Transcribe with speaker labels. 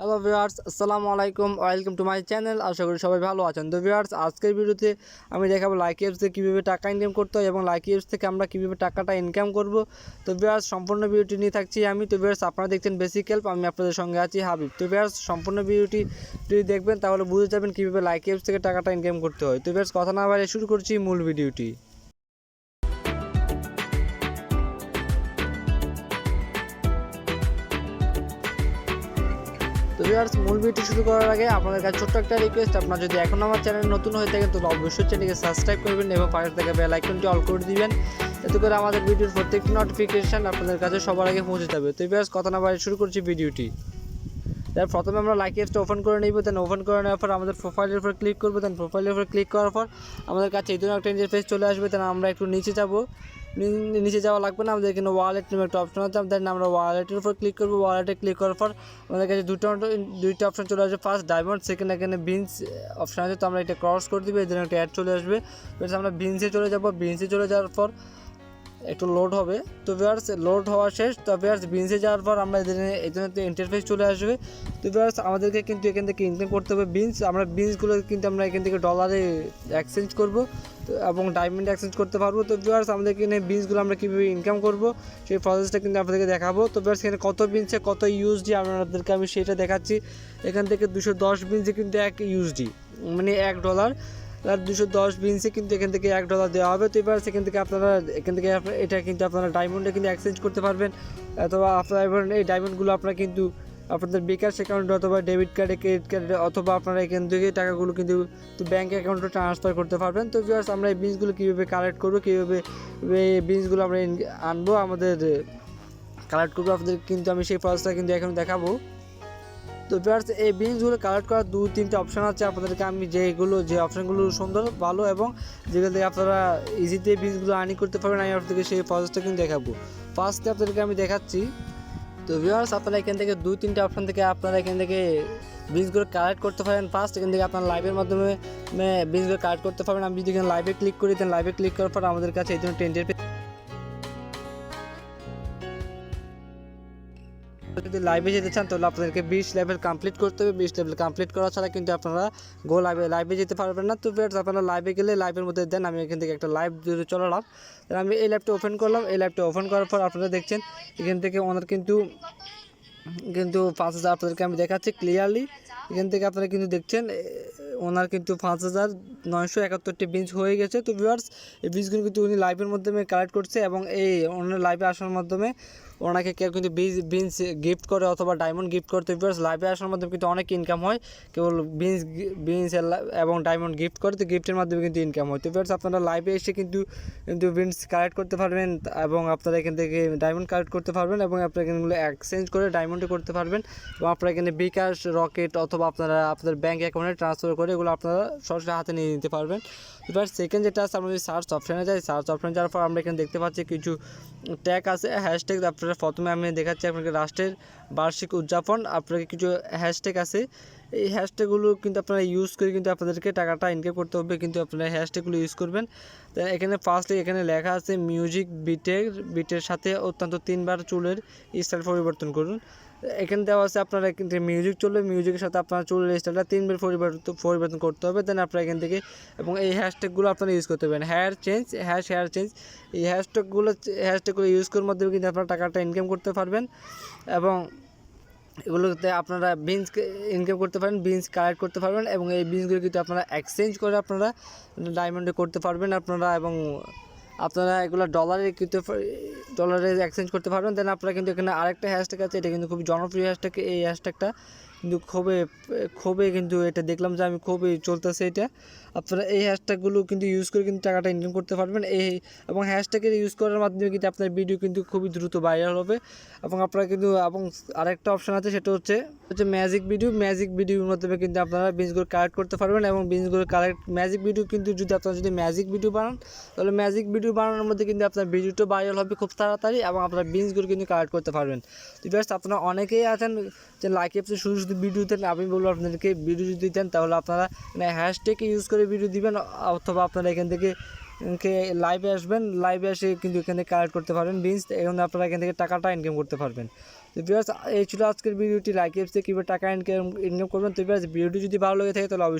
Speaker 1: Hello viewers, আসসালামু আলাইকুম, welcome to my channel. আশা করি সবাই ভালো আছেন। তো ভিউয়ার্স, আজকের ভিডিওতে আমি দেখাবো লাইকি অ্যাপস থেকে কীভাবে টাকা ইনকাম করতে হয় এবং লাইকি অ্যাপস থেকে আমরা কীভাবে টাকাটা ইনকাম করব। তো ভিউয়ার্স, সম্পূর্ণ ভিডিওটি নিয়ে থাকছি আমি। তো ভিউয়ার্স, আপনারা দেখছেন বেসিক হেল্প, আমি আপনাদের সঙ্গে আছি হাবিব। তো ভিউয়ার্স, সম্পূর্ণ ভিডিওটি যদি দেখবেন তাহলে বুঝে যাবেন কীভাবে লাইকি অ্যাপস থেকে টাকাটা ইনকাম করতে হয়। তো ভিউয়ার্স, কথা না বাড়িয়ে শুরু করছি মূল ভিডিওটি। তো ভিউয়ার্স, মূল ভিডিও শুরু করার আগে আপনাদের কাছে ছোট্ট একটা রিকোয়েস্ট, আপনারা যদি এখন আমার চ্যানেল নতুন হয়ে থাকেন তো অবশ্যই চ্যানেলকে সাবস্ক্রাইব করবেন এবং পাশে থাকা বেল আইকনটি অল করে দিবেন, এতে করে আমাদের ভিডিওর প্রত্যেকটি নোটিফিকেশন আপনাদের কাছে সবার আগে পৌঁছে যাবে। তো ভিউয়ার্স, কথা না বাড়িয়ে শুরু করছি ভিডিওটি। তার প্রথমে আমরা লাইকি অ্যাপসটা ওপেন করে নিব। দেন ওপেন করে নেওয়ার পর আমাদের প্রোফাইলের উপর ক্লিক করবো। দেন প্রোফাইলের উপর ক্লিক করার পর আমাদের কাছে এই ধরনের একটা ইন্টারফেস চলে আসবে। দেন আমরা একটু নিচে যাব, নিচে যাওয়া লাগবে না, আমাদের এখানে ওয়ালেট নামে একটা অপশন আছে। দেন আমরা ওয়ালেটের উপর ক্লিক করবো। ওয়ালেটে ক্লিক করার পর আমাদের কাছে দুইটা অপশন চলে আসবে। ফার্স্ট ডায়মন্ড, সেকেন্ড এখানে বিনস অপশন আছে। তো আমরা এটা ক্রস করে দিব, এই জন্য একটা অ্যাড চলে আসবে। আমরা বিনসে চলে যাব। বিনসে চলে যাওয়ার পর একটু লোড হবে। তো ভিউয়ার্স, লোড হওয়া শেষ। তো ভিউয়ার্স, বিনসে যাওয়ার পর আমরা এই জন্য ইন্টারফেস চলে আসবে। তো ভিউয়ার্স, আমাদেরকে কিন্তু এখান থেকে ইনকাম করতে হবে বিনস। আমরা বিনসগুলো কিন্তু আমরা এখান থেকে ডলারে এক্সচেঞ্জ করব এবং ডায়মন্ড এক্সচেঞ্জ করতে পারবো। তো ভিউয়ার্স, আমাদের এখানে বিনসগুলো আমরা কীভাবে ইনকাম করব সেই প্রসেসটা কিন্তু আপনাদেরকে দেখাবো। তো ভিউয়ার্স, এখানে কত বিনসে কত ইউএসডি আপনাদেরকে আমি সেটা দেখাচ্ছি। এখান থেকে 210 বিনসে কিন্তু $1 মানে $1, আর 210 বিনসে কিন্তু এখান থেকে $1 দেওয়া হবে। তো এবার এখান থেকে এটা কিন্তু আপনারা ডায়মন্ডে কিন্তু এক্সচেঞ্জ করতে পারবেন, অথবা আপনারা এবার এই ডায়মন্ডগুলো আপনারা কিন্তু আপনাদের বিকাশ অ্যাকাউন্টে অথবা ডেবিট কার্ডে, ক্রেডিট কার্ডে, অথবা আপনারা এখান থেকে টাকাগুলো কিন্তু ব্যাঙ্ক অ্যাকাউন্টে ট্রান্সফার করতে পারবেন। তো ভিউয়ার্স, আমরা এই বিনসগুলো কীভাবে কালেক্ট করবো, কীভাবে এই বিনসগুলো আমরা আনবো, আমাদের কালেক্ট করবো আপনাদের কিন্তু আমি সেই প্রসেসটা কিন্তু এখন দেখাবো। তো ভিউয়ার্স, এই বিনসগুলো কালেক্ট করার 2-3টা অপশান আছে। আপনাদেরকে আমি যে অপশানগুলো সুন্দর ভালো এবং যেগুলো থেকে আপনারা ইজিতে বিনসগুলো আর্নিং করতে পারবেন, আমি আপনাদেরকে সেই প্রসেসটা কিন্তু দেখাবো। ফার্স্টে আপনাদেরকে আমি দেখাচ্ছি। তো ভিউয়ার্স, আপনারা এখান থেকে 2-3টা অপশান থেকে আপনারা এখান থেকে বিনসগুলো কালেক্ট করতে পারেন। ফার্স্ট এখান থেকে আপনারা লাইভের মাধ্যমে বিনসগুলো কালেক্ট করতে পারবেন। আমি যদি এখানে লাইভে ক্লিক করি, দেন লাইভে ক্লিক করার পর আমাদের কাছে এই জন্য যদি লাইভে যেতে চান তাহলে আপনাদেরকে 20 লেভেল কমপ্লিট করতে হবে। 20 লেভেল কমপ্লিট করা ছাড়া কিন্তু আপনারা লাইভে যেতে পারবেন না। তো ভিউয়ার্স, আপনারা লাইভে গেলে লাইভের মধ্যে দেন আমি এখান থেকে একটা লাইভ যদি চলালাম, আমি এই লাইভটা ওপেন করলাম। এই লাইভটা ওপেন করার পর আপনারা দেখছেন এখান থেকে ওনার কিন্তু 5,000 আপনাদেরকে আমি দেখাচ্ছি ক্লিয়ারলি। এখান থেকে আপনারা কিন্তু দেখছেন ওনার কিন্তু 5,971টি বিনস হয়ে গেছে। তো ভিউয়ার্স, এই বিনসগুলো কিন্তু উনি লাইভের মাধ্যমে কালেক্ট করছে এবং এই ওনার লাইভে আসার মাধ্যমে ওনাকে কেউ কিন্তু বিনস গিফট করে অথবা ডায়মন্ড গিফট করতে। ভিউয়ার্স, লাইভে আসার মাধ্যমে কিন্তু অনেক ইনকাম হয়, কেবল বিনস এবং ডায়মন্ড গিফট করে, তো গিফটের মাধ্যমে কিন্তু ইনকাম হয়। তো ভিউয়ার্স, আপনারা লাইভে এসে কিন্তু বিনস কালেক্ট করতে পারবেন এবং আপনারা এখান থেকে ডায়মন্ড কালেক্ট করতে পারবেন এবং আপনারা এখানগুলো এক্সচেঞ্জ করে ডায়মন্ডে করতে পারবেন এবং আপনারা এখানে বিকাশ, রকেট অথবা আপনারা আপনাদের ব্যাঙ্ক অ্যাকাউন্টে ট্রান্সফার করে এগুলো আপনারা সরাসরি হাতে নিয়ে নিতে পারবেন। এবার সেকেন্ড যেটা আছে, আমরা যদি সার্চ অপশানে যাই, সার্চ অপশানে যাওয়ার পর আমরা এখানে দেখতে পাচ্ছি কিছু ট্যাগ আছে, হ্যাশট্যাগ। আপনারা প্রথমে আমি দেখাচ্ছি আপনাকে রাষ্ট্রের বার্ষিক উদযাপন, আপনাকে কিছু হ্যাশট্যাগ আছে। এই হ্যাশট্যাগুলো কিন্তু আপনারা ইউজ করে কিন্তু আপনাদেরকে টাকাটা ইনকাম করতে হবে, কিন্তু আপনারা হ্যাশট্যাগুলো ইউজ করবেন। তো এখানে ফার্স্টলি এখানে লেখা আছে মিউজিক বিটের সাথে অত্যন্ত 3 বার চুলের স্টাইল পরিবর্তন করুন। এখানে দেওয়া আছে আপনারা কিন্তু মিউজিক চলবে, মিউজিকের সাথে আপনার চুলের স্টাইলটা 3 বার পরিবর্তন করতে হবে। দেন আপনারা এখান থেকে এবং এই হ্যাশট্যাগুলো আপনারা ইউজ করতে পারবেন। হেয়ার চেঞ্জ, এই হ্যাশট্যাগুলো ইউজ করার মাধ্যমে কিন্তু আপনারা টাকাটা ইনকাম করতে পারবেন এবং এগুলোতে আপনারা বিনস ইনকাম করতে পারেন, বিনস কালেক্ট করতে পারবেন এবং এই বিনসগুলো কিন্তু আপনারা এক্সচেঞ্জ করে আপনারা ডায়মন্ডে করতে পারবেন আপনারা, এবং আপনারা এগুলো ডলারে এক্সচেঞ্জ করতে পারবেন। দেন আপনারা কিন্তু এখানে আরেকটা হ্যাশট্যাগ আছে, এটা কিন্তু খুবই জনপ্রিয় হ্যাশট্যাগ। এই হ্যাশট্যাগটা কিন্তু খুবই কিন্তু এটা দেখলাম যে আমি খুবই চলতেছে এটা। আপনারা এই হ্যাশট্যাগুলো কিন্তু ইউজ করে কিন্তু টাকাটা ইনকাম করতে পারবেন এবং হ্যাশট্যাগের ইউজ করার মাধ্যমে কিন্তু আপনার ভিডিও কিন্তু খুবই দ্রুত ভাইরাল হবে এবং আপনারা কিন্তু এবং আরেকটা অপশান আছে, সেটা হচ্ছে ম্যাজিক ভিডিওর মাধ্যমে কিন্তু আপনারা বিনসগুলো কালেক্ট করতে পারবেন এবং বিনসগুলো ম্যাজিক ভিডিও কিন্তু যদি ম্যাজিক ভিডিও বানান তাহলে ম্যাজিক ভিডিও বানানোর মধ্যে কিন্তু আপনার ভিডিওটা ভাইরাল হবে খুব তাড়াতাড়ি এবং আপনারা বিনসগুলো কিন্তু কালেক্ট করতে পারবেন। তো জাস্ট আপনারা অনেকেই আছেন যে লাইকি অ্যাপসে শুধু ভিডিও দেন, আমি বলবো আপনাদেরকে ভিডিও যদি দেন তাহলে আপনারা হ্যাশট্যাগ ইউজ করে ভিডিও দিবেন অথবা আপনারা এখান থেকে লাইভে আসবেন, লাইভে এসে কিন্তু এখানে কালেক্ট করতে পারবেন বিনস এবং আপনারা এখান থেকে টাকাটা ইনকাম করতে পারবেন। তো তো ভিউয়ার্স এই ছিল আজকের ভিডিওটি। লাইকি অ্যাপস থেকে কীভাবে টাকা ইনকাম করবেন। তো ভিউয়ার্স ভিডিওটি যদি ভালো লেগে থাকে তাহলে অবশ্যই